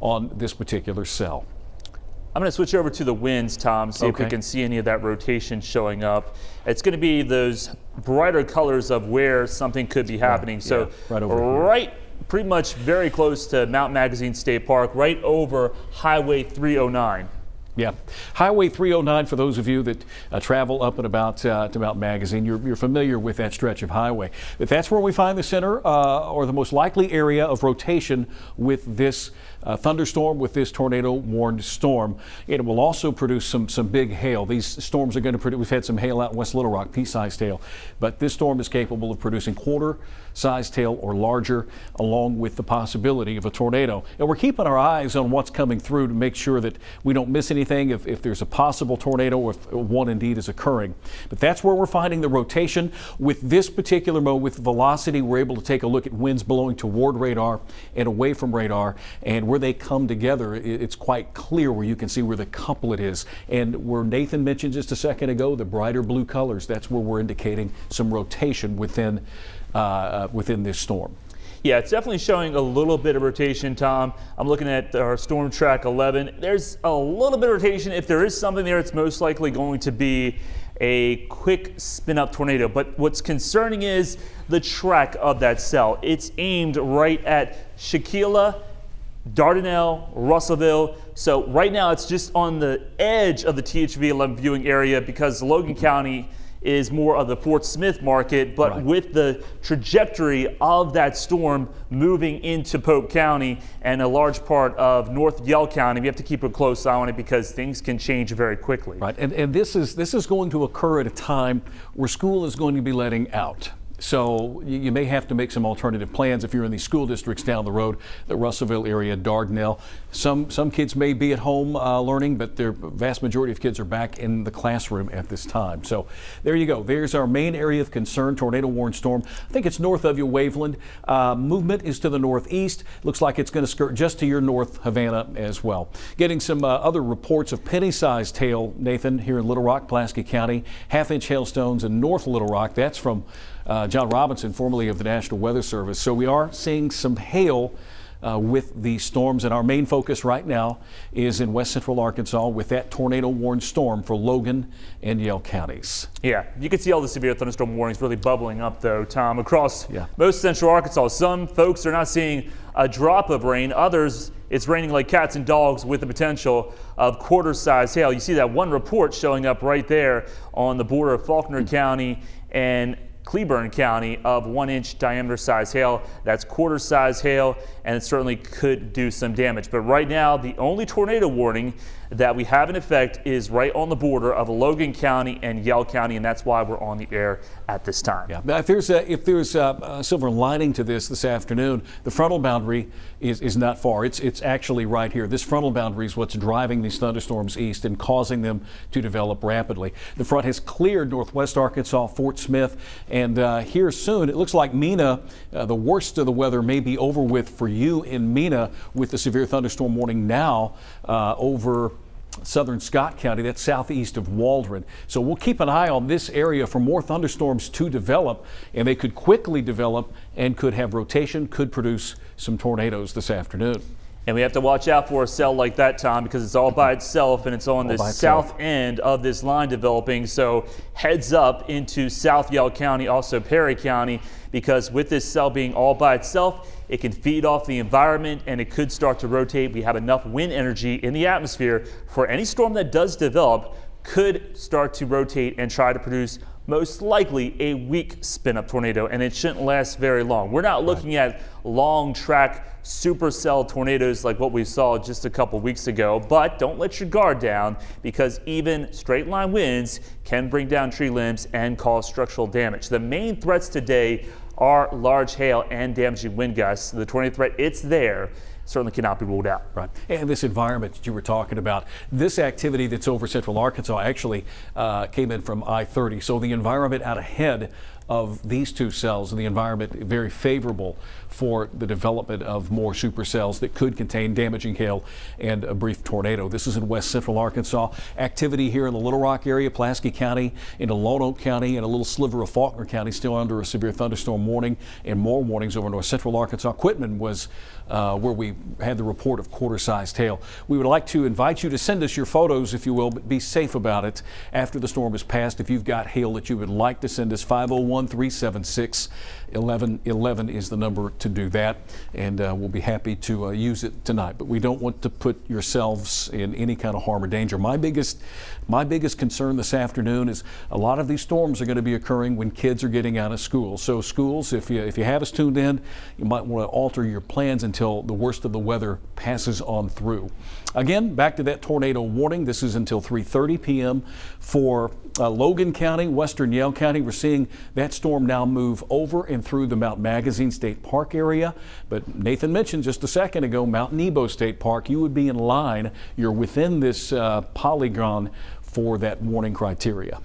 on this particular cell. I'm going to switch over to the winds, Tom, see if we can see any of that rotation showing up. It's going to be those brighter colors of where something could be happening. So right pretty much very close to Mount Magazine State Park, right over Highway 309. Yeah, Highway 309, for those of you that travel up and about to Mount Magazine, you're familiar with that stretch of highway. But that's where we find the center or the most likely area of rotation with this thunderstorm, with this tornado-warned storm. It will also produce some big hail. These storms are going to produce, we've had some hail out in West Little Rock, pea-sized hail, but this storm is capable of producing quarter-sized hail or larger, along with the possibility of a tornado. And we're keeping our eyes on what's coming through to make sure that we don't miss anything if there's a possible tornado or if one indeed is occurring. But that's where we're finding the rotation. With this particular mode, with velocity, we're able to take a look at winds blowing toward radar and away from radar, and where they come together, it's quite clear where you can see where the couplet is. And where Nathan mentioned just a second ago, the brighter blue colors, that's where we're indicating some rotation within this storm. Yeah, it's definitely showing a little bit of rotation, Tom. I'm looking at our Storm Track 11. There's a little bit of rotation. If there is something there, it's most likely going to be a quick spin-up tornado. But what's concerning is the track of that cell. It's aimed right at Shaquilla, Dardanelle, Russellville. So right now it's just on the edge of the THV 11 viewing area because Logan County is more of the Fort Smith market, but with the trajectory of that storm moving into Polk County and a large part of North Yell County, we have to keep a close eye on it because things can change very quickly. Right, and this is going to occur at a time where school is going to be letting out. So you may have to make some alternative plans if you're in these school districts down the road, the Russellville area, Dardanelle. Some kids may be at home learning, but the vast majority of kids are back in the classroom at this time. So there you go. There's our main area of concern, tornado-warned storm. I think it's north of you, Waveland. Movement is to the northeast. Looks like it's going to skirt just to your north, Havana, as well. Getting some other reports of penny-sized hail, Nathan, here in Little Rock, Pulaski County. Half-inch hailstones in North Little Rock. That's from John Robinson, formerly of the National Weather Service. So we are seeing some hail with the storms, and our main focus right now is in west central Arkansas with that tornado-warned storm for Logan and Yell counties. Yeah, you can see all the severe thunderstorm warnings really bubbling up, though, Tom, across most central Arkansas. Some folks are not seeing a drop of rain. Others, it's raining like cats and dogs with the potential of quarter-size hail. You see that one report showing up right there on the border of Faulkner County and Cleburne County of 1-inch diameter size hail. That's quarter size hail, and it certainly could do some damage. But right now, the only tornado warning that we have in effect is right on the border of Logan County and Yell County, and that's why we're on the air at this time. Yeah. If there's a silver lining to this afternoon, the frontal boundary is not far. It's actually right here. This frontal boundary is what's driving these thunderstorms east and causing them to develop rapidly. The front has cleared northwest Arkansas, Fort Smith, and here soon, it looks like Mena, the worst of the weather may be over with for you in Mena with the severe thunderstorm warning now over southern Scott County. That's southeast of Waldron. So we'll keep an eye on this area for more thunderstorms to develop, and they could quickly develop and could have rotation, could produce some tornadoes this afternoon. And we have to watch out for a cell like that, Tom, because it's all by itself and it's on the south end of this line developing. So heads up into South Yell County, also Perry County, because with this cell being all by itself, it can feed off the environment and it could start to rotate. We have enough wind energy in the atmosphere for any storm that does develop could start to rotate and try to produce most likely a weak spin-up tornado, and it shouldn't last very long. We're not looking at long track supercell tornadoes like what we saw just a couple weeks ago, but don't let your guard down because even straight line winds can bring down tree limbs and cause structural damage. The main threats today are large hail and damaging wind gusts. The tornado threat, it's there. Certainly cannot be ruled out. Right. And this environment that you were talking about, this activity that's over central Arkansas actually came in from I-30. So the environment out ahead of these two cells, and the environment very favorable for the development of more supercells that could contain damaging hail and a brief tornado. This is in west central Arkansas. Activity here in the Little Rock area, Pulaski County, into Lone Oak County, and a little sliver of Faulkner County still under a severe thunderstorm warning, and more warnings over north central Arkansas. Quitman was where we had the report of quarter-sized hail. We would like to invite you to send us your photos, if you will, but be safe about it after the storm has passed. If you've got hail that you would like to send us, 501-376-1111 is the number to do that, and we'll be happy to use it tonight. But we don't want to put yourselves in any kind of harm or danger. My biggest concern this afternoon is a lot of these storms are going to be occurring when kids are getting out of school. So schools, if you have us tuned in, you might want to alter your plans until the worst of the weather passes on through. Again, back to that tornado warning. This is until 3:30 p.m. for Logan County, western Yale County. We're seeing that storm now move over and through the Mount Magazine State Park area. But Nathan mentioned just a second ago, Mount Nebo State Park, you would be in line. You're within this polygon for that warning criteria.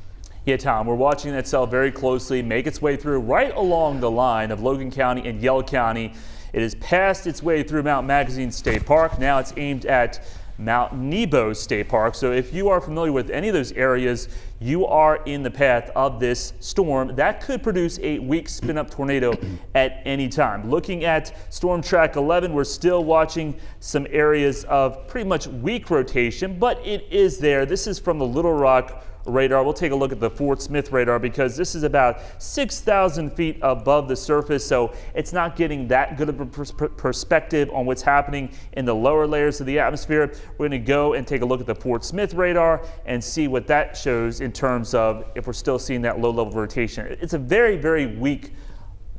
Yeah, Tom, we're watching that cell very closely make its way through right along the line of Logan County and Yale County. It has passed its way through Mount Magazine State Park. Now it's aimed at Mount Nebo State Park. So if you are familiar with any of those areas, you are in the path of this storm that could produce a weak spin-up tornado at any time. Looking at Storm Track 11, we're still watching some areas of pretty much weak rotation, but it is there. This is from the Little Rock radar. We'll take a look at the Fort Smith radar because this is about 6,000 feet above the surface, so it's not getting that good of a perspective on what's happening in the lower layers of the atmosphere. We're going to go and take a look at the Fort Smith radar and see what that shows in terms of if we're still seeing that low-level rotation. It's a very, very weak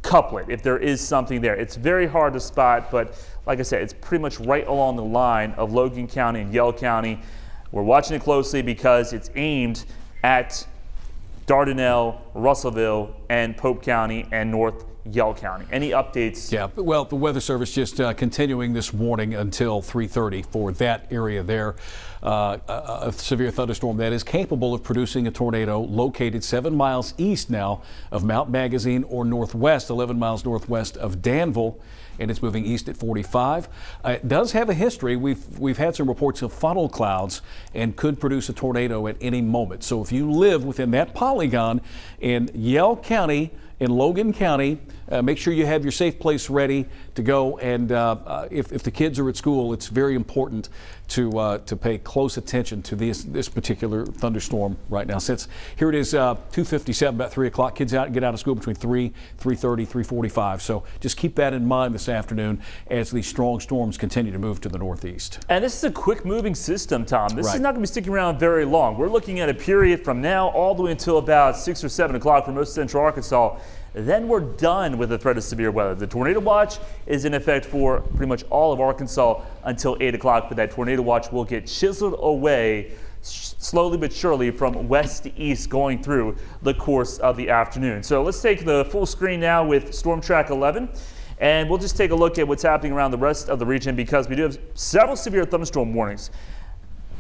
couplet if there is something there. It's very hard to spot, but like I said, it's pretty much right along the line of Logan County and Yale County. We're watching it closely because it's aimed at Dardanelle, Russellville, and Pope County and North Yale County. Any updates? Yeah, well, the Weather Service just continuing this warning until 3:30 for that area there. A severe thunderstorm that is capable of producing a tornado located 7 miles east now of Mount Magazine or northwest, 11 miles northwest of Danville, and it's moving east at 45. It does have a history. We've had some reports of funnel clouds and could produce a tornado at any moment. So if you live within that polygon in Yale County, in Logan County, make sure you have your safe place ready to go. And if the kids are at school, it's very important to pay close attention to this particular thunderstorm right now. Since here it is 2:57, about 3 o'clock. Kids get out of school between 3:30, 3:45. So just keep that in mind this afternoon as these strong storms continue to move to the northeast. And this is a quick moving system, Tom. This Right. is not going to be sticking around very long. We're looking at a period from now all the way until about 6 or 7 o'clock for most of central Arkansas. Then we're done with the threat of severe weather. The tornado watch is in effect for pretty much all of Arkansas until 8 o'clock, but that tornado watch will get chiseled away slowly but surely from west to east going through the course of the afternoon. So let's take the full screen now with Storm Track 11. And we'll just take a look at what's happening around the rest of the region because we do have several severe thunderstorm warnings,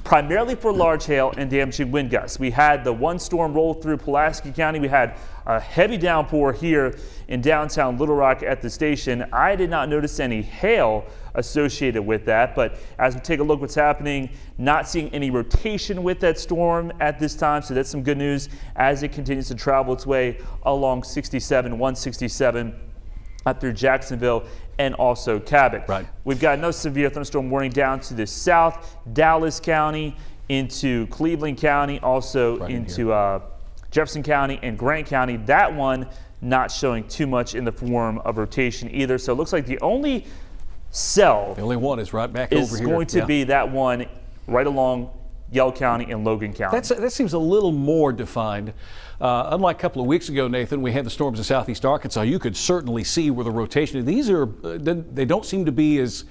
primarily for large hail and damaging wind gusts. We had the one storm roll through Pulaski County. We had a heavy downpour here in downtown Little Rock at the station. I did not notice any hail associated with that, but as we take a look what's happening, not seeing any rotation with that storm at this time, so that's some good news as it continues to travel its way along 167 up through Jacksonville and also Cabot. Right. We've got no severe thunderstorm warning down to the south, Dallas County, into Cleveland County, also Right in into Jefferson County and Grant County. That one not showing too much in the form of rotation either. So it looks like the only cell The only one is right back over is here. going to Yeah. be that one right along Yale County and Logan County. That seems a little more defined. Unlike a couple of weeks ago, Nathan, we had the storms in southeast Arkansas. You could certainly see where the rotation. These are they don't seem to be as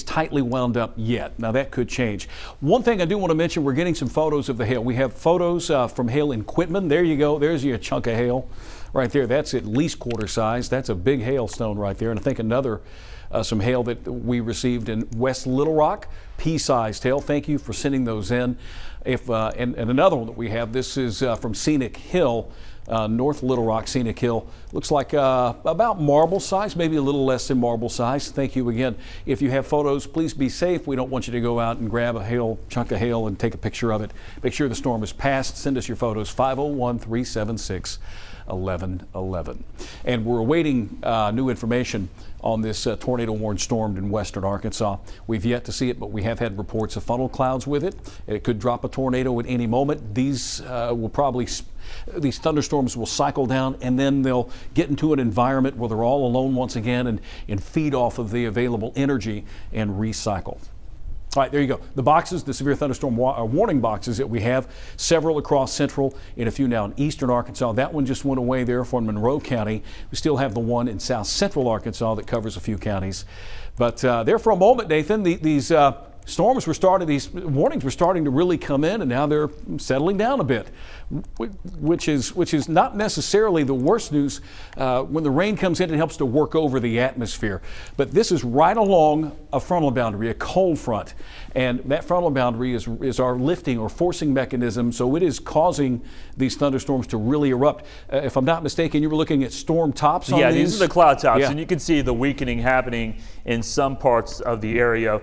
tightly wound up yet. Now that could change. One thing I do want to mention, we're getting some photos of the hail. We have photos from hail in Quitman. There you go. There's your chunk of hail right there. That's at least quarter size. That's a big hailstone right there. And I think another some hail that we received in West Little Rock, pea-sized hail. Thank you for sending those in. And another one that we have, this is from Scenic Hill, North Little Rock, Scenic Hill. Looks like about marble size, maybe a little less than marble size. Thank you again. If you have photos, please be safe. We don't want you to go out and grab a chunk of hail and take a picture of it. Make sure the storm is passed. Send us your photos, 501-376 1111. And we're awaiting new information on this tornado warned storm in western Arkansas. We've yet to see it, but we have had reports of funnel clouds with it. It could drop a tornado at any moment. These thunderstorms will cycle down, and then they'll get into an environment where they're all alone once again and feed off of the available energy and recycle. All right, there you go. The boxes, the severe thunderstorm warning boxes that we have, several across central and a few now in eastern Arkansas. That one just went away there for Monroe County. We still have the one in south central Arkansas that covers a few counties. But there for a moment, Nathan, these storms these warnings were starting to really come in, and now they're settling down a bit, which is not necessarily the worst news. When the rain comes in, it helps to work over the atmosphere. But this is right along a frontal boundary, a cold front, and that frontal boundary is our lifting or forcing mechanism, so it is causing these thunderstorms to really erupt. If I'm not mistaken, you were looking at storm tops on these? Yeah, these are the cloud tops, yeah. And you can see the weakening happening in some parts of the area.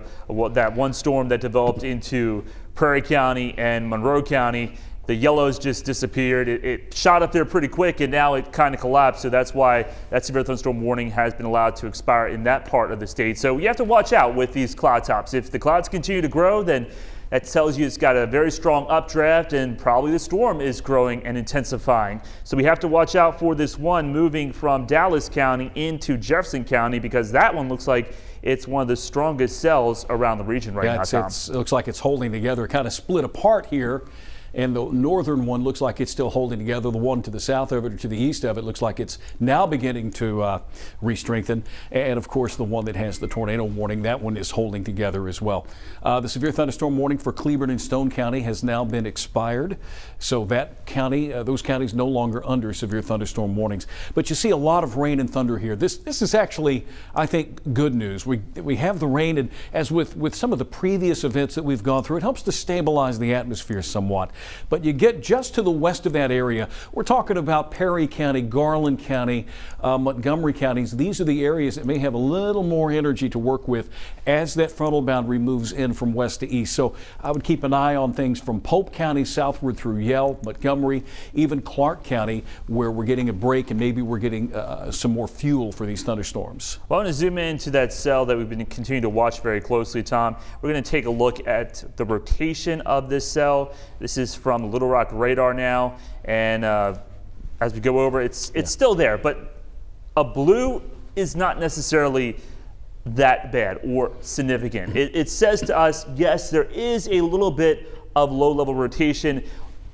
That one storm that developed into Prairie County and Monroe County, the yellows just disappeared. It shot up there pretty quick, and now it kind of collapsed. So that's why that severe thunderstorm warning has been allowed to expire in that part of the state. So you have to watch out with these cloud tops. If the clouds continue to grow, then that tells you it's got a very strong updraft, and probably the storm is growing and intensifying. So we have to watch out for this one moving from Dallas County into Jefferson County, because that one looks like it's one of the strongest cells around the region right now, Tom. It looks like it's holding together, kind of split apart here. And the northern one looks like it's still holding together. The one to the south of it or to the east of it looks like it's now beginning to re-strengthen. And of course, the one that has the tornado warning, that one is holding together as well. The severe thunderstorm warning for Cleburne and Stone County has now been expired. So that county, those counties no longer under severe thunderstorm warnings. But you see a lot of rain and thunder here. This is actually, I think, good news. We have the rain, and as with some of the previous events that we've gone through, it helps to stabilize the atmosphere somewhat. But you get just to the west of that area, we're talking about Perry County, Garland County, Montgomery counties. These are the areas that may have a little more energy to work with as that frontal boundary moves in from west to east. So I would keep an eye on things from Pope County southward through Yell, Montgomery, even Clark County, where we're getting a break and maybe we're getting some more fuel for these thunderstorms. Well, I want to zoom into that cell that we've been continuing to watch very closely, Tom. We're going to take a look at the rotation of this cell. This is from Little Rock radar now, and as we go over, it's still there, but a blue is not necessarily that bad or significant. It says to us, yes, there is a little bit of low-level rotation.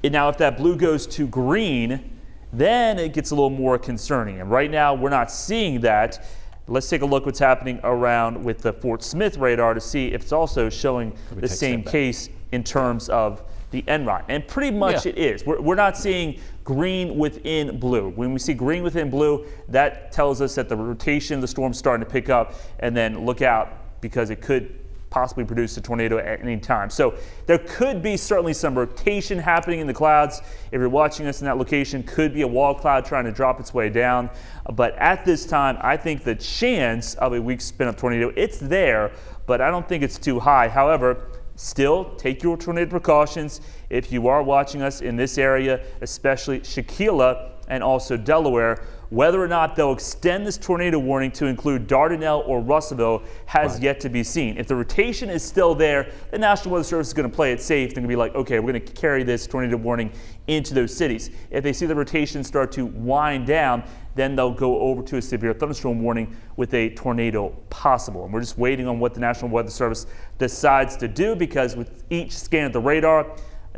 And now, if that blue goes to green, then it gets a little more concerning. And right now, we're not seeing that. Let's take a look what's happening around with the Fort Smith radar to see if it's also showing the same case in terms of the NROT. And pretty much it is. We're not seeing green within blue. When we see green within blue, that tells us that the rotation of the storm's starting to pick up, and then look out, because it could possibly produce a tornado at any time. So there could be certainly some rotation happening in the clouds. If you're watching us in that location, could be a wall cloud trying to drop its way down. But at this time, I think the chance of a weak spin-up tornado, it's there, but I don't think it's too high. However, still take your tornado precautions if you are watching us in this area, especially Shaquilla and also Delaware. Whether or not they'll extend this tornado warning to include Dardanelle or Russellville has yet to be seen. If the rotation is still there, the National Weather Service is going to play it safe. They're going to be like, okay, we're going to carry this tornado warning into those cities. If they see the rotation start to wind down, then they'll go over to a severe thunderstorm warning with a tornado possible. And we're just waiting on what the National Weather Service decides to do, because with each scan of the radar,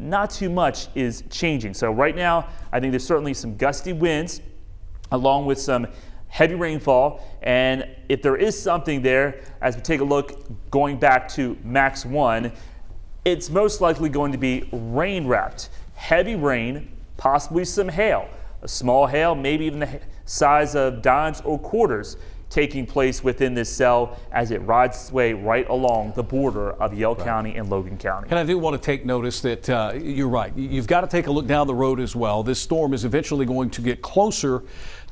not too much is changing. So right now, I think there's certainly some gusty winds, along with some heavy rainfall. And if there is something there, as we take a look going back to Max 1, it's most likely going to be rain wrapped. Heavy rain, possibly some hail. A small hail, maybe even the size of dimes or quarters, taking place within this cell as it rides its way right along the border of Yell County and Logan County. And I do want to take notice that you're right. You've got to take a look down the road as well. This storm is eventually going to get closer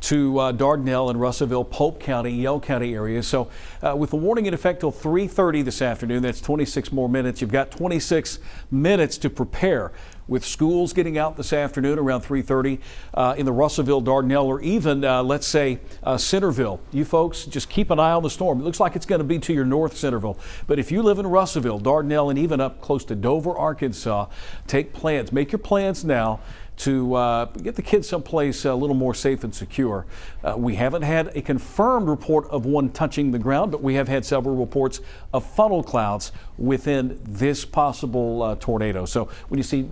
to Dardanelle and Russellville, Pope County, Yell County areas. So with the warning in effect till 3:30 this afternoon, that's 26 more minutes. You've got 26 minutes to prepare. with schools getting out this afternoon around 3:30 in the Russellville, Dardanelle, or even let's say Centerville. You folks just keep an eye on the storm. It looks like it's going to be to your north, Centerville. But if you live in Russellville, Dardanelle, and even up close to Dover, Arkansas, make your plans now to get the kids someplace a little more safe and secure. We haven't had a confirmed report of one touching the ground, but we have had several reports of funnel clouds within this possible tornado. So when you see,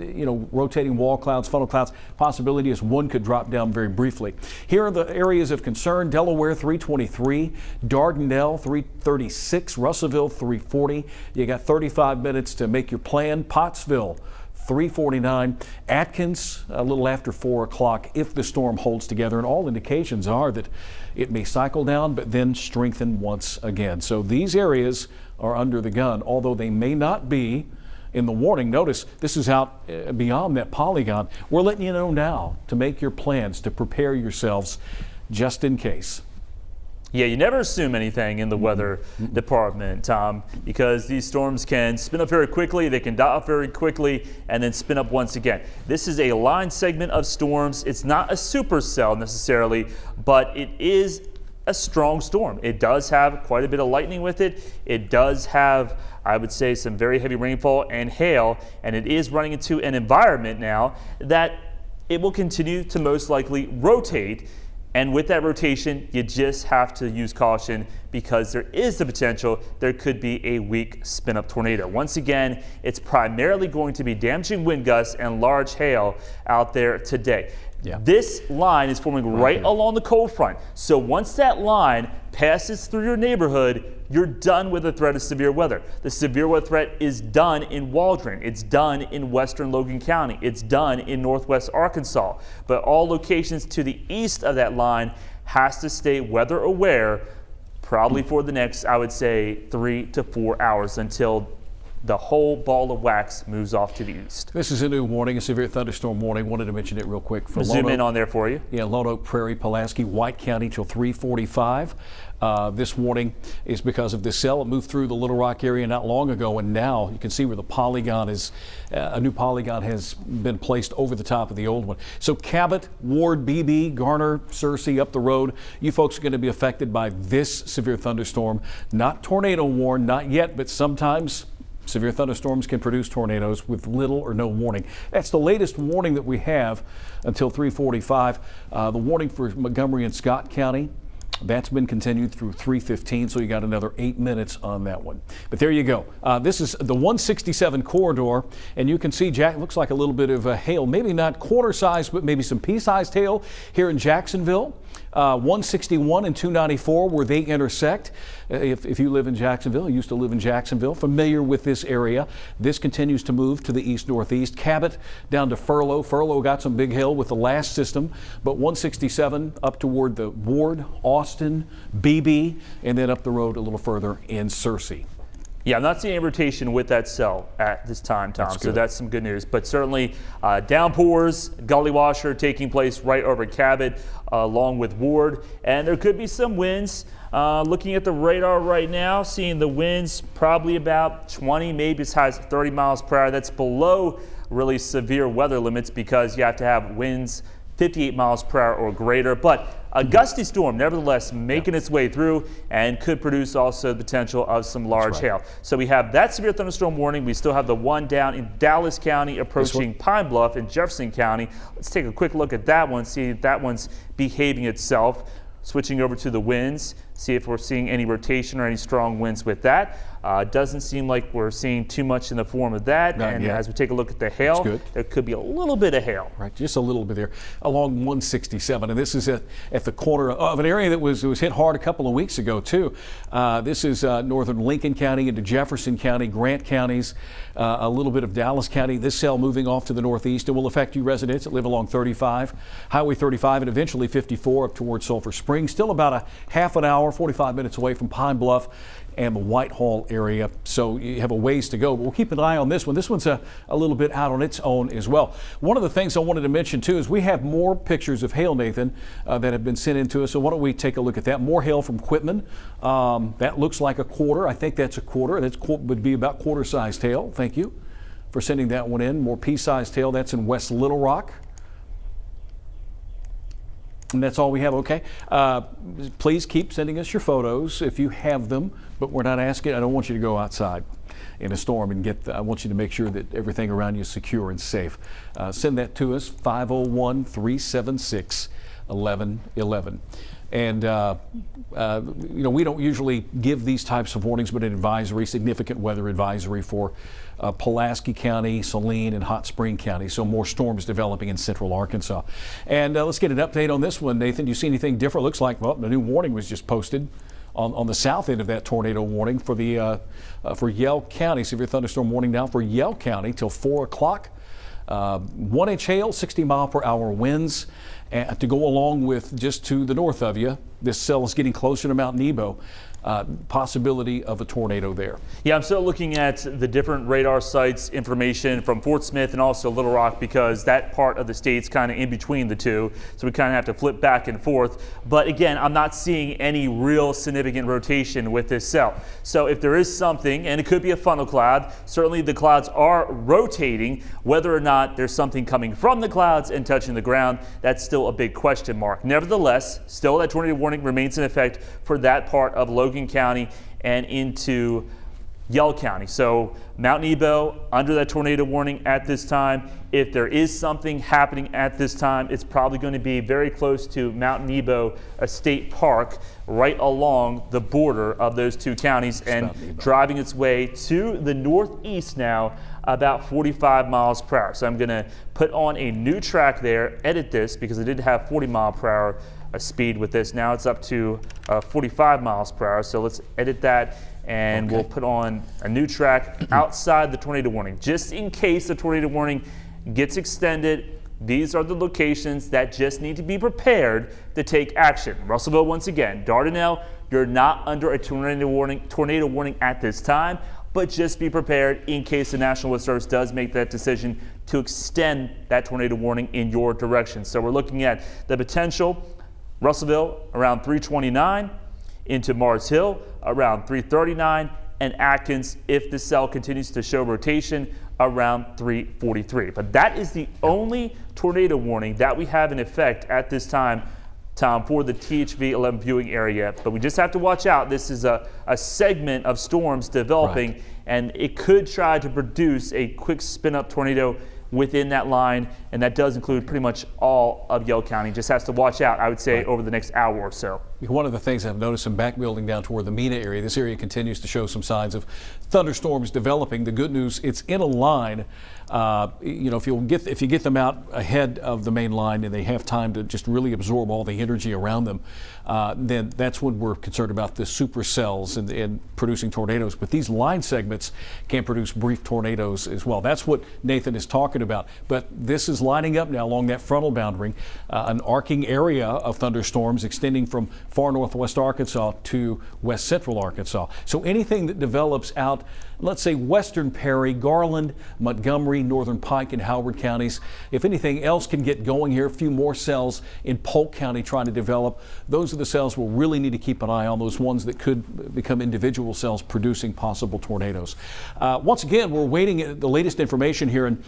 rotating wall clouds, funnel clouds, possibility is one could drop down very briefly. Here are the areas of concern: Delaware 323, Dardanelle 336, Russellville 340. You got 35 minutes to make your plan. Pottsville 349, Atkins a little after 4 o'clock if the storm holds together, and all indications are that it may cycle down but then strengthen once again. So these areas are under the gun, although they may not be in the warning. Notice this is out beyond that polygon. We're letting you know now to make your plans, to prepare yourselves just in case. Yeah, you never assume anything in the weather department, Tom, because these storms can spin up very quickly, they can die off very quickly, and then spin up once again. This is a line segment of storms. It's not a supercell necessarily, but it is a strong storm. It does have quite a bit of lightning with it. It does have, I would say, some very heavy rainfall and hail, and it is running into an environment now that it will continue to most likely rotate. And with that rotation, you just have to use caution because there is the potential there could be a weak spin-up tornado. Once again, it's primarily going to be damaging wind gusts and large hail out there today. Yeah. This line is forming right along the cold front. So once that line passes through your neighborhood, you're done with the threat of severe weather. The severe weather threat is done in Waldron. It's done in western Logan County. It's done in northwest Arkansas. But all locations to the east of that line has to stay weather aware probably for the next, I would say, 3 to 4 hours until the whole ball of wax moves off to the east. This is a new warning, a severe thunderstorm warning. Wanted to mention it real quick. For zoom in on there for you. Yeah, Lone Oak, Prairie, Pulaski, White County till 3:45. This warning is because of this cell. It moved through the Little Rock area not long ago, and now you can see where the polygon is. A new polygon has been placed over the top of the old one. So Cabot, Ward, BB, Garner, Searcy, up the road, you folks are going to be affected by this severe thunderstorm. Not tornado warned, not yet, but sometimes severe thunderstorms can produce tornadoes with little or no warning. That's the latest warning that we have until 3:45. The warning for Montgomery and Scott County, that's been continued through 3:15, so you got another 8 minutes on that one. But there you go. This is the 167 corridor, and you can see looks like a little bit of hail, maybe not quarter size, but maybe some pea-sized hail here in Jacksonville. 161 and 294 where they intersect. If you live in Jacksonville, used to live in Jacksonville, familiar with this area, this continues to move to the east-northeast. Cabot down to Furlow. Furlow got some big hail with the last system, but 167 up toward the Ward, Austin, BB, and then up the road a little further in Searcy. Yeah, I'm not seeing any rotation with that cell at this time, Tom, so that's some good news. But certainly downpours, gully washer taking place right over Cabot along with Ward. And there could be some winds. Looking at the radar right now, seeing the winds probably about 20, maybe as high as 30 miles per hour. That's below really severe weather limits because you have to have winds 58 miles per hour or greater, but a gusty storm nevertheless making its way through and could produce also the potential of some large hail. So we have that severe thunderstorm warning. We still have the one down in Dallas County approaching Pine Bluff in Jefferson County. Let's take a quick look at that one, see if that one's behaving itself. Switching over to the winds, see if we're seeing any rotation or any strong winds with that. Doesn't seem like we're seeing too much in the form of that. And as we take a look at the hail, there could be a little bit of hail. Right, just a little bit there along 167. And this is at the corner of an area that was hit hard a couple of weeks ago, too. This is northern Lincoln County into Jefferson County, Grant counties, a little bit of Dallas County. This cell moving off to the northeast. It will affect you residents that live along 35, Highway 35, and eventually 54 up towards Sulphur Springs. Still about a half an hour, 45 minutes away from Pine Bluff and the Whitehall area. So you have a ways to go, but we'll keep an eye on this one. This one's a little bit out on its own as well. One of the things I wanted to mention too is we have more pictures of hail, Nathan, that have been sent in to us. So why don't we take a look at that? More hail from Quitman. That looks like a quarter. I think that's a quarter. That would be about quarter-sized hail. Thank you. for sending that one in. More pea-sized hail. That's in West Little Rock. And that's all we have. Okay. Please keep sending us your photos if you have them, but we're not asking. I don't want you to go outside in a storm and I want you to make sure that everything around you is secure and safe. Send that to us, 501-376-1111. And, we don't usually give these types of warnings, but an advisory, significant weather advisory for Pulaski County, Saline, and Hot Spring County. So more storms developing in central Arkansas. And let's get an update on this one. Nathan, do you see anything different? Looks like, well, the new warning was just posted on the south end of that tornado warning for the for Yell County. Severe thunderstorm warning now for Yell County till 4 o'clock. 1 inch hail, 60-mile-per-hour winds. And to go along with just to the north of you, this cell is getting closer to Mount Nebo. Possibility of a tornado there. Yeah, I'm still looking at the different radar sites information from Fort Smith and also Little Rock, because that part of the state's kind of in between the two, so we kind of have to flip back and forth. But again, I'm not seeing any real significant rotation with this cell. So if there is something, and it could be a funnel cloud, certainly the clouds are rotating. Whether or not there's something coming from the clouds and touching the ground, that's still a big question mark. Nevertheless, still that tornado warning remains in effect for that part of Logan County and into Yell County. So Mount Nebo under that tornado warning at this time. If there is something happening at this time, it's probably going to be very close to Mount Nebo State Park, right along the border of those two counties, and driving its way to the northeast now about 45 miles per hour. So I'm going to put on a new track there, edit this, because I did have 40 mile per hour speed with this. Now it's up to 45 miles per hour. So let's edit that, and we'll put on a new track outside the tornado warning. Just in case the tornado warning gets extended, these are the locations that just need to be prepared to take action. Russellville, once again, Dardanelle, you're not under a tornado warning at this time, but just be prepared in case the National Weather Service does make that decision to extend that tornado warning in your direction. So we're looking at the potential Russellville around 329, into Mars Hill around 339, and Atkins, if the cell continues to show rotation, around 343. But that is the only tornado warning that we have in effect at this time, Tom, for the THV 11 viewing area. But we just have to watch out. This is a segment of storms developing, and it could try to produce a quick spin-up tornado within that line, and that does include pretty much all of Yell County. Just has to watch out, I would say, over the next hour or so. One of the things I've noticed, some back building down toward the Mena area. This area continues to show some signs of thunderstorms developing. The good news, it's in a line. If you get them out ahead of the main line and they have time to just really absorb all the energy around them, then that's when we're concerned about the supercells and producing tornadoes. But these line segments can produce brief tornadoes as well. That's what Nathan is talking about. But this is lining up now along that frontal boundary, an arcing area of thunderstorms extending from far northwest Arkansas to west central Arkansas. So anything that develops out, let's say, western Perry, Garland, Montgomery, northern Pike, and Howard counties, if anything else can get going here, a few more cells in Polk County trying to develop, those are the cells we'll really need to keep an eye on, those ones that could become individual cells producing possible tornadoes. Once again, we're waiting at the latest information here in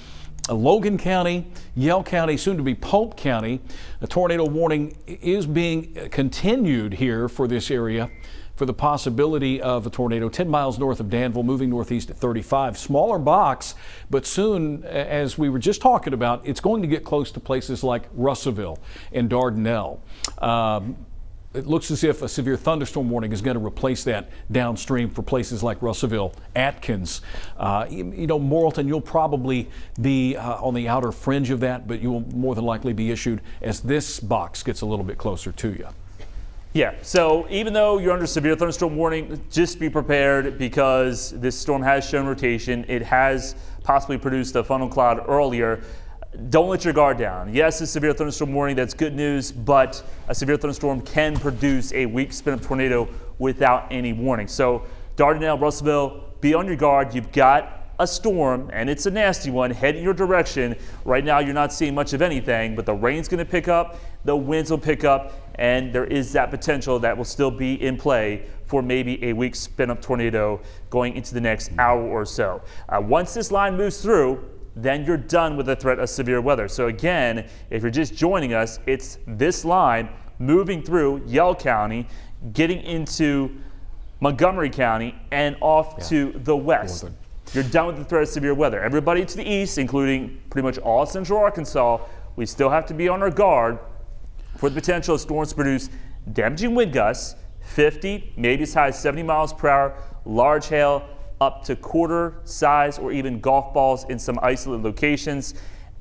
Logan County, Yell County, soon to be Polk County. A tornado warning is being continued here for this area for the possibility of a tornado 10 miles north of Danville, moving northeast at 35. Smaller box, but soon, as we were just talking about, it's going to get close to places like Russellville and Dardanelle. It looks as if a severe thunderstorm warning is going to replace that downstream for places like Russellville, Atkins. Morrilton, you'll probably be on the outer fringe of that, but you will more than likely be issued as this box gets a little bit closer to you. Yeah, so even though you're under severe thunderstorm warning, just be prepared, because this storm has shown rotation. It has possibly produced a funnel cloud earlier. Don't let your guard down. Yes, a severe thunderstorm warning, that's good news, but a severe thunderstorm can produce a weak spin-up tornado without any warning. So Dardanelle, Russellville, be on your guard. You've got a storm, and it's a nasty one, heading your direction. Right now you're not seeing much of anything, but the rain's going to pick up, the winds will pick up, and there is that potential that will still be in play for maybe a weak spin-up tornado going into the next hour or so. Once this line moves through, then you're done with the threat of severe weather. So again, if you're just joining us, it's this line moving through Yell County, getting into Montgomery County, and off to the west. Northern. You're done with the threat of severe weather. Everybody to the east, including pretty much all of central Arkansas, we still have to be on our guard for the potential of storms to produce damaging wind gusts, 50, maybe as high as 70 miles per hour, large hail up to quarter size or even golf balls in some isolated locations.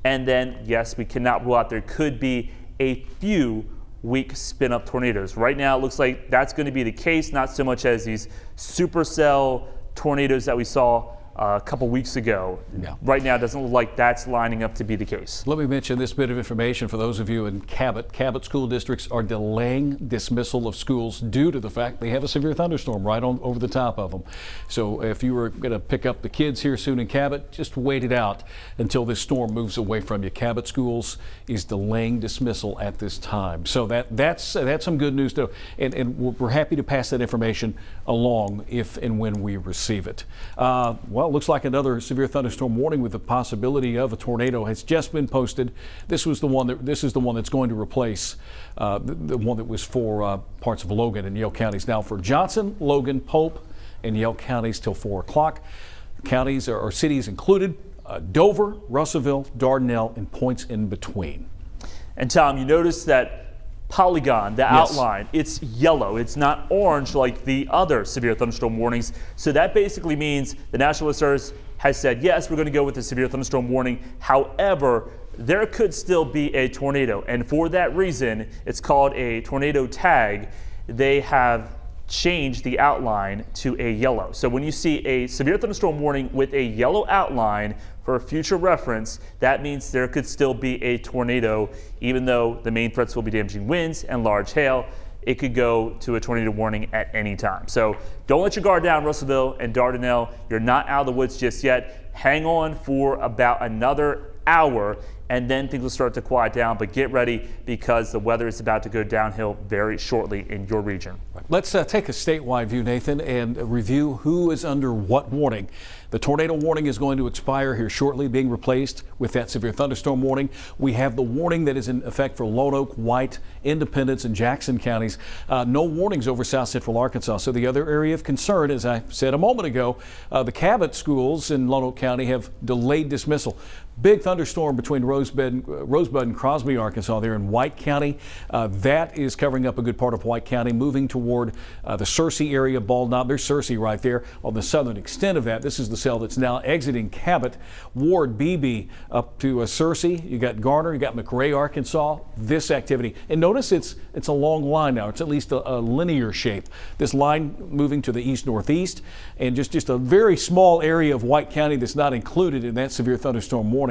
And then, yes, we cannot rule out there could be a few weak spin-up tornadoes. Right now, it looks like that's going to be the case, not so much as these supercell tornadoes that we saw a couple weeks ago. Yeah. Right now, it doesn't look like that's lining up to be the case. Let me mention this bit of information for those of you in Cabot. Cabot school districts are delaying dismissal of schools due to the fact they have a severe thunderstorm right on over the top of them. So if you were going to pick up the kids here soon in Cabot, just wait it out until this storm moves away from you. Cabot schools is delaying dismissal at this time. So that's some good news though, and we're happy to pass that information along if and when we receive it. Well, it looks like another severe thunderstorm warning with the possibility of a tornado has just been posted. This is the one that's going to replace the one that was for parts of Logan and Yell counties. Now for Johnson, Logan, Pope, and Yell counties till 4 o'clock. Counties or cities included Dover, Russellville, Dardanelle, and points in between. And Tom, you notice that polygon, the outline, it's yellow. It's not orange like the other severe thunderstorm warnings. So that basically means the National Weather Service has said, yes, we're going to go with the severe thunderstorm warning. However, there could still be a tornado. And for that reason, it's called a tornado tag. They have changed the outline to a yellow. So when you see a severe thunderstorm warning with a yellow outline, for future reference, that means there could still be a tornado, even though the main threats will be damaging winds and large hail. It could go to a tornado warning at any time. So don't let your guard down, Russellville and Dardanelle. You're not out of the woods just yet. Hang on for about another hour, and then things will start to quiet down. But get ready because the weather is about to go downhill very shortly in your region. Let's take a statewide view, Nathan, and review who is under what warning. The tornado warning is going to expire here shortly, being replaced with that severe thunderstorm warning. We have the warning that is in effect for Lone Oak, White, Independence, and Jackson counties. No warnings over south central Arkansas. So the other area of concern, as I said a moment ago, the Cabot schools in Lone Oak County have delayed dismissal. Big thunderstorm between Rosebud and Crosby, Arkansas, there in White County. That is covering up a good part of White County, moving toward the Searcy area, Bald Knob. There's Searcy right there on the southern extent of that. This is the cell that's now exiting Cabot, Ward, Beebe, up to Searcy. You got Garner, you got McRae, Arkansas. This activity, and notice it's a long line now. It's at least a linear shape. This line moving to the east-northeast, and just a very small area of White County that's not included in that severe thunderstorm warning.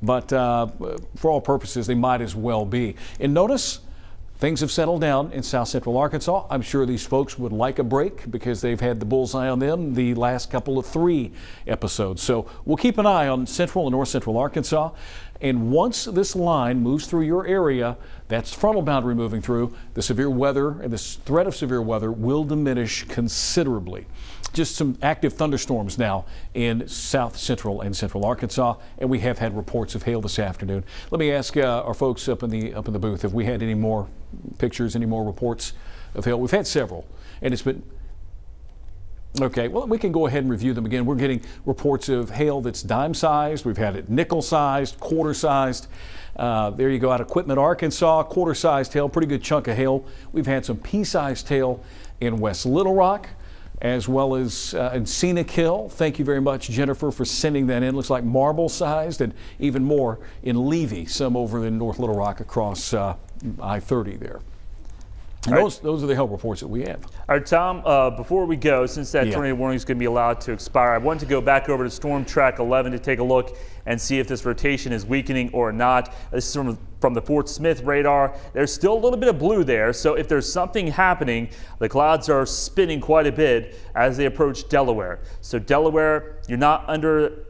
But for all purposes, they might as well be. And notice things have settled down in south central Arkansas. I'm sure these folks would like a break because they've had the bullseye on them the last couple of 3 episodes. So we'll keep an eye on central and north central Arkansas. And once this line moves through your area, that's frontal boundary moving through, the severe weather and this threat of severe weather will diminish considerably. Just some active thunderstorms now in south central and central Arkansas, and we have had reports of hail this afternoon. Let me ask our folks up in the booth, have we had any more pictures, any more reports of hail? We've had several, and it's been okay. Well, we can go ahead and review them again. We're getting reports of hail that's dime-sized. We've had it nickel-sized, quarter-sized. There you go, out of Quitman, Arkansas, quarter-sized hail, pretty good chunk of hail. We've had some pea-sized hail in West Little Rock, as well as in Scenic Hill. Thank you very much, Jennifer, for sending that in. Looks like marble-sized, and even more in Levy, some over in North Little Rock across I-30 there. And those are the hail reports that we have. All right, Tom, before we go, since that tornado warning is going to be allowed to expire, I want to go back over to Storm Track 11 to take a look and see if this rotation is weakening or not. This is from the Fort Smith radar. There's still a little bit of blue there, so if there's something happening, the clouds are spinning quite a bit as they approach Delaware. So Delaware, you're not under...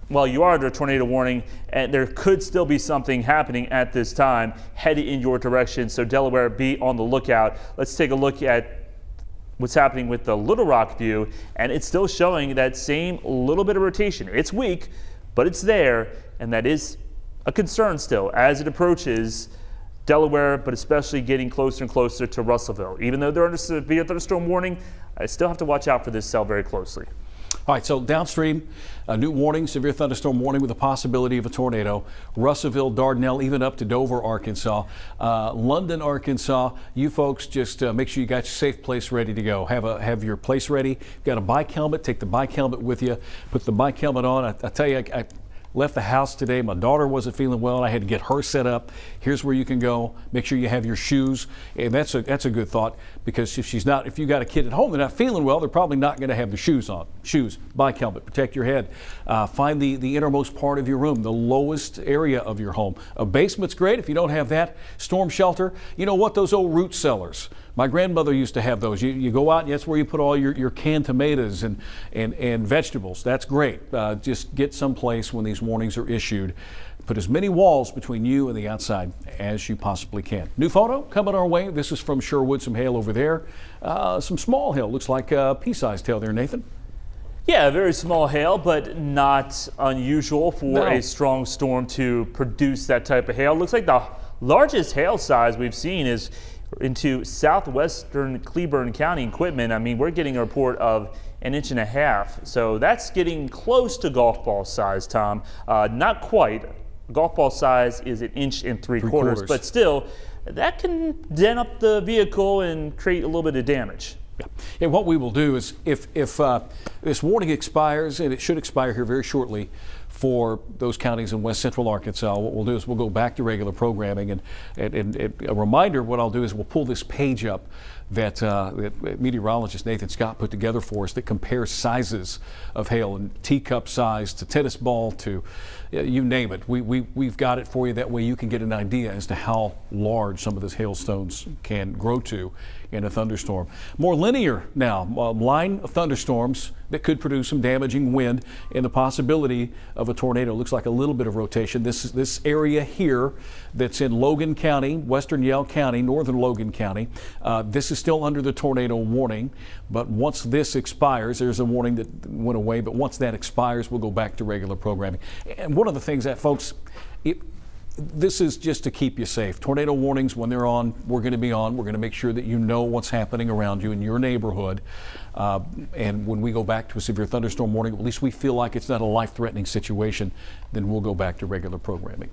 Well, you are under a tornado warning, and there could still be something happening at this time heading in your direction. So Delaware, be on the lookout. Let's take a look at what's happening with the Little Rock view, and it's still showing that same little bit of rotation. It's weak, but it's there, and that is a concern still as it approaches Delaware, but especially getting closer and closer to Russellville. Even though they're under severe thunderstorm warning, I still have to watch out for this cell very closely. All right, so downstream, a new warning, severe thunderstorm warning with the possibility of a tornado. Russellville, Dardanelle, even up to Dover, Arkansas. London, Arkansas, you folks just make sure you got your safe place ready to go. Have your place ready. You've got a bike helmet, take the bike helmet with you. Put the bike helmet on. I tell you, I left the house today. My daughter wasn't feeling well, and I had to get her set up. Here's where you can go. Make sure you have your shoes, and that's a good thought, because if you got a kid at home, they're not feeling well, they're probably not going to have the shoes on. Shoes, bike helmet, protect your head. Find the innermost part of your room, the lowest area of your home. A basement's great if you don't have that. Storm shelter. You know what? Those old root cellars. My grandmother used to have those. You go out and that's where you put all your canned tomatoes and vegetables. That's great. Just get someplace when these warnings are issued. Put as many walls between you and the outside as you possibly can. New photo coming our way. This is from Sherwood. Some hail over there. Some small hail. Looks like a pea-sized hail there, Nathan. Yeah, very small hail, but not unusual for a strong storm to produce that type of hail. Looks like the largest hail size we've seen is into southwestern Cleburne County in Quitman. I mean, we're getting a report of 1.5 inches. So that's getting close to golf ball size, Tom. Not quite. Golf ball size is 1.75 inches, but still, that can dent up the vehicle and create a little bit of damage. Yeah. And what we will do is, if this warning expires, and it should expire here very shortly for those counties in west central Arkansas, what we'll do is we'll go back to regular programming. And a reminder, what I'll do is we'll pull this page up that meteorologist Nathan Scott put together for us that compares sizes of hail, and teacup size to tennis ball to you name it. We've got it for you. That way you can get an idea as to how large some of these hailstones can grow to in a thunderstorm. More linear now, line of thunderstorms that could produce some damaging wind and the possibility of a tornado. Looks like a little bit of rotation. This area here that's in Logan County, western Yell County, northern Logan County, this is still under the tornado warning, but once this expires, there's a warning that went away, but once that expires, we'll go back to regular programming. And one of the things that, folks, this is just to keep you safe. Tornado warnings, when they're on, we're going to be on. We're going to make sure that you know what's happening around you in your neighborhood. And when we go back to a severe thunderstorm warning, at least we feel like it's not a life-threatening situation, then we'll go back to regular programming.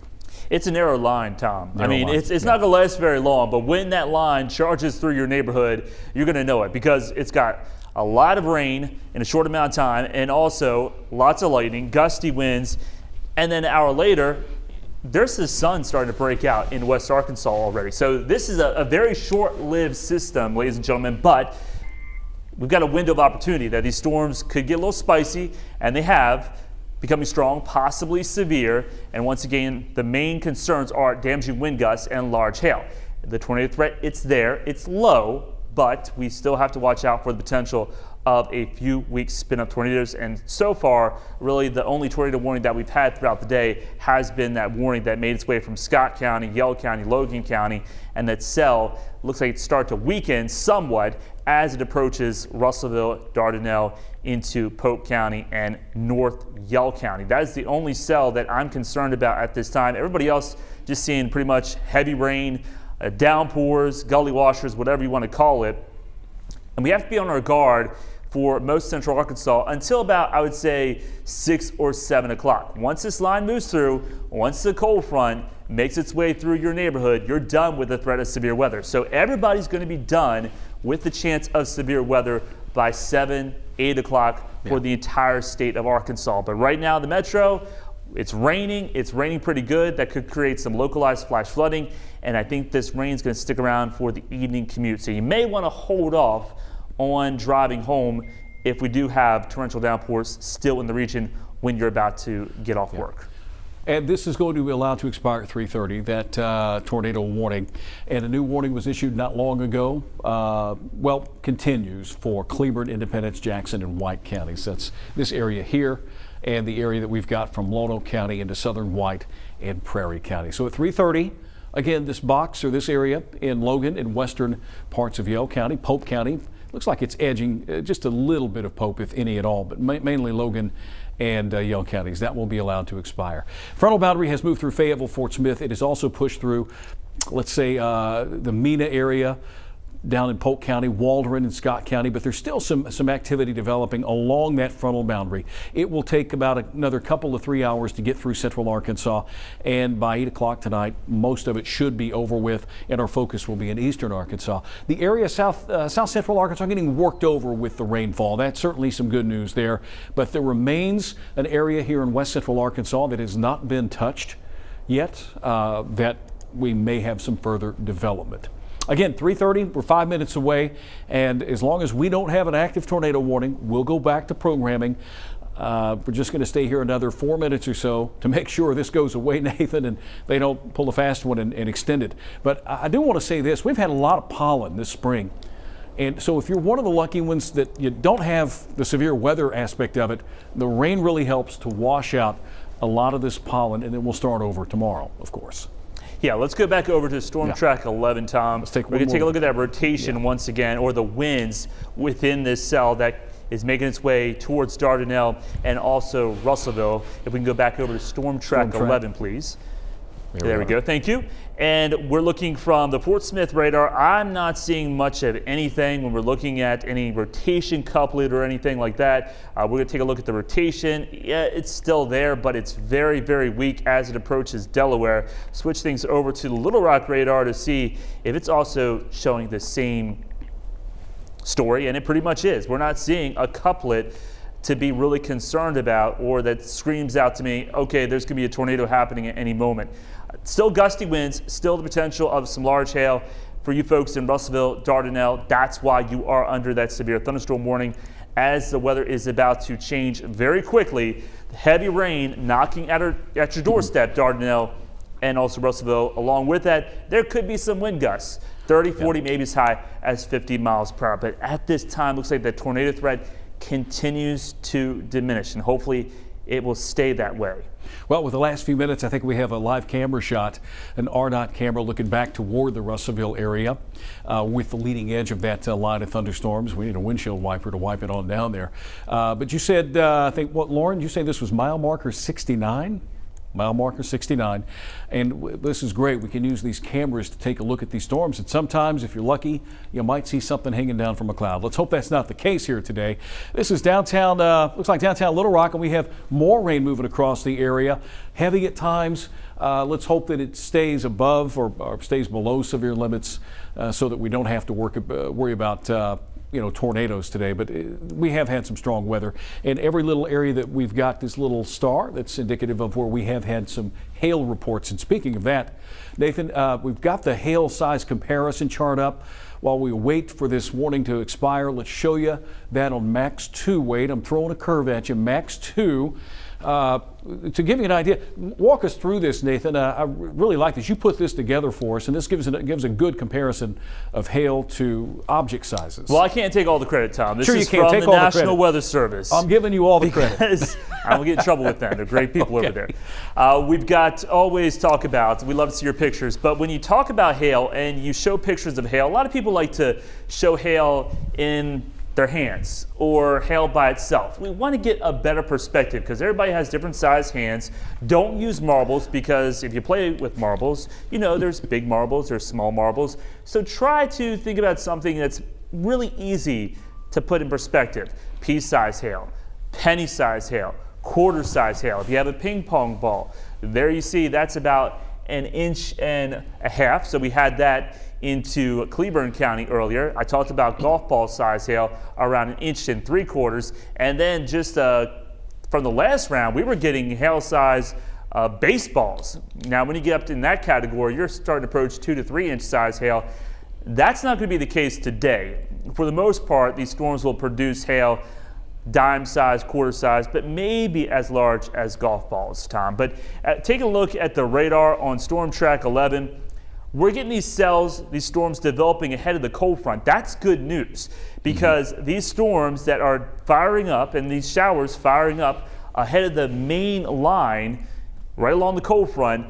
It's a narrow line, Tom. It's not going to last very long, but when that line charges through your neighborhood, you're going to know it, because it's got a lot of rain in a short amount of time, and also lots of lightning, gusty winds, and then an hour later, there's the sun starting to break out in West Arkansas already. So this is a very short-lived system, ladies and gentlemen, but we've got a window of opportunity that these storms could get a little spicy, and they have, becoming strong, possibly severe. And once again, the main concerns are damaging wind gusts and large hail. The tornado threat, it's there, it's low, but we still have to watch out for the potential of a few weak spin-up tornadoes. And so far, really the only tornado warning that we've had throughout the day has been that warning that made its way from Scott County, Yell County, Logan County, and that cell looks like it started to weaken somewhat as it approaches Russellville, Dardanelle, into Polk County and North Yell County. That is the only cell that I'm concerned about at this time. Everybody else just seeing pretty much heavy rain, downpours, gully washers, whatever you want to call it. And we have to be on our guard for most central Arkansas until about, I would say, 6 or 7 o'clock. Once this line moves through, once the cold front makes its way through your neighborhood, you're done with the threat of severe weather. So everybody's going to be done with the chance of severe weather by 7, 8 o'clock for the entire state of Arkansas. But right now, the metro, it's raining pretty good. That could create some localized flash flooding, and I think this rain is going to stick around for the evening commute. So you may want to hold off on driving home if we do have torrential downpours still in the region when you're about to get off work. And this is going to be allowed to expire at 3:30, that tornado warning. And a new warning was issued not long ago. Continues for Cleburne, Independence, Jackson, and White counties. That's this area here and the area that we've got from Lonoke County into southern White and Prairie County. So at 3:30, again, this box or this area in Logan and western parts of Yell County, Polk County, looks like it's edging just a little bit of Pope, if any at all, but mainly Logan and Yell counties. That will be allowed to expire. Frontal boundary has moved through Fayetteville, Fort Smith. It has also pushed through, let's say, the Mena area down in Polk County, Waldron and Scott County, but there's still some activity developing along that frontal boundary. It will take about another couple of 3 hours to get through central Arkansas, and by 8 o'clock tonight, most of it should be over with, and our focus will be in eastern Arkansas. The area south central Arkansas getting worked over with the rainfall. That's certainly some good news there, but there remains an area here in west central Arkansas that has not been touched yet, that we may have some further development. Again, 3:30, we're 5 minutes away, and as long as we don't have an active tornado warning, we'll go back to programming. We're just going to stay here another 4 minutes or so to make sure this goes away, Nathan, and they don't pull a fast one and extend it. But I do want to say this. We've had a lot of pollen this spring, and so if you're one of the lucky ones that you don't have the severe weather aspect of it, the rain really helps to wash out a lot of this pollen, and then we'll start over tomorrow, of course. Yeah, let's go back over to Storm Track 11, Tom. We're going to take a look at that rotation once again, or the winds within this cell that is making its way towards Dardanelle and also Russellville. If we can go back over to Storm Track 11, please. There we go. Thank you. And we're looking from the Fort Smith radar. I'm not seeing much of anything when we're looking at any rotation couplet or anything like that. We're going to take a look at the rotation. Yeah, it's still there, but it's very, very weak as it approaches Delaware. Switch things over to the Little Rock radar to see if it's also showing the same story, and it pretty much is. We're not seeing a couplet to be really concerned about, or that screams out to me, okay, there's going to be a tornado happening at any moment. Still gusty winds, still the potential of some large hail for you folks in Russellville, Dardanelle. That's why you are under that severe thunderstorm warning as the weather is about to change very quickly. Heavy rain knocking at your doorstep, Dardanelle, and also Russellville. Along with that, there could be some wind gusts, 30, 40, maybe as high as 50 miles per hour. But at this time, looks like the tornado threat continues to diminish, and hopefully it will stay that way. Well, with the last few minutes, I think we have a live camera shot, an RDOT camera looking back toward the Russellville area with the leading edge of that line of thunderstorms. We need a windshield wiper to wipe it on down there. But you said, I think, what, Lauren, you say this was mile marker 69? Mile marker 69, and this is great. We can use these cameras to take a look at these storms, and sometimes, if you're lucky, you might see something hanging down from a cloud. Let's hope that's not the case here today. This is downtown, looks like downtown Little Rock, and we have more rain moving across the area, heavy at times. Let's hope that it stays above or stays below severe limits so that we don't have to worry about tornadoes today, but we have had some strong weather. And every little area that we've got this little star, that's indicative of where we have had some hail reports. And speaking of that, Nathan, we've got the hail size comparison chart up. While we wait for this warning to expire, let's show you that on Max 2. Wait, I'm throwing a curve at you. Max 2. To give you an idea, walk us through this, Nathan. I really like this. You put this together for us, and this gives a good comparison of hail to object sizes. Well, I can't take all the credit, Tom. This sure, is from the National Weather Service. I'm giving you all the credit. I will get in trouble with them. They're great people over there. We've got always talk about, we love to see your pictures, but when you talk about hail and you show pictures of hail, a lot of people like to show hail in their hands or hail by itself. We want to get a better perspective because everybody has different size hands. Don't use marbles, because if you play with marbles, there's big marbles, there's small marbles. So try to think about something that's really easy to put in perspective. Pea-size hail, penny-size hail, quarter-size hail. If you have a ping pong ball, there you see that's about 1.5 inches. So we had that into Cleburne County earlier. I talked about golf ball size hail around 1.75 inches. And then just from the last round, we were getting hail size baseballs. Now, when you get up in that category, you're starting to approach 2 to 3 inch size hail. That's not going to be the case today. For the most part, these storms will produce hail dime size, quarter size, but maybe as large as golf balls, Tom. But take a look at the radar on Storm Track 11. We're getting these cells, these storms developing ahead of the cold front. That's good news, because these storms that are firing up and these showers firing up ahead of the main line right along the cold front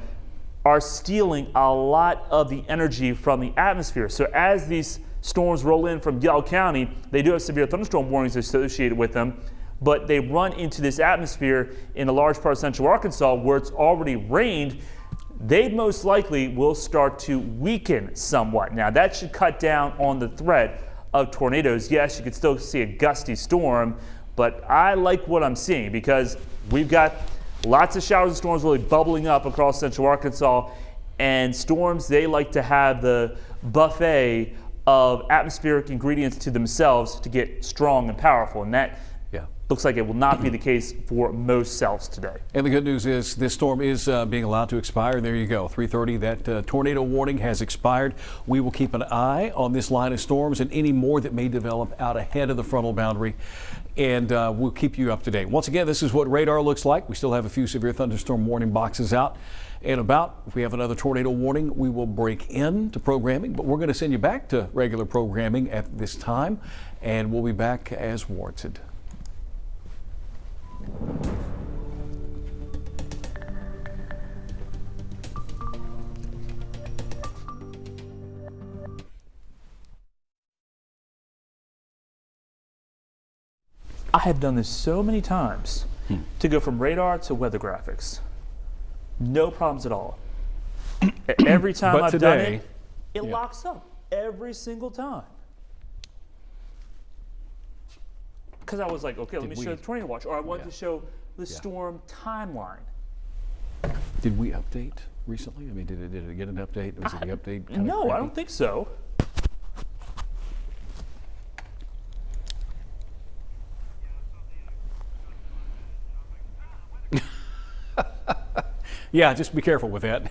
are stealing a lot of the energy from the atmosphere. So as these storms roll in from Yell County, they do have severe thunderstorm warnings associated with them, but they run into this atmosphere in a large part of central Arkansas where it's already rained. They most likely will start to weaken somewhat. Now, that should cut down on the threat of tornadoes. Yes, you could still see a gusty storm, but I like what I'm seeing because we've got lots of showers and storms really bubbling up across central Arkansas, and storms, they like to have the buffet of atmospheric ingredients to themselves to get strong and powerful, and that looks like it will not be the case for most cells today. And the good news is this storm is being allowed to expire. There you go, 3:30. That tornado warning has expired. We will keep an eye on this line of storms and any more that may develop out ahead of the frontal boundary, and we'll keep you up to date. Once again, this is what radar looks like. We still have a few severe thunderstorm warning boxes out and about. If we have another tornado warning, we will break into programming, but we're going to send you back to regular programming at this time, and we'll be back as warranted. I have done this so many times to go from radar to weather graphics. No problems at all. Every time But I've today, done it, it locks up every single time. Because I was like, okay, let me show the tornado watch, or I wanted to show the storm timeline. Did we update recently? I mean, did it get an update? Was it the update? No, I don't think so. Yeah, just be careful with that.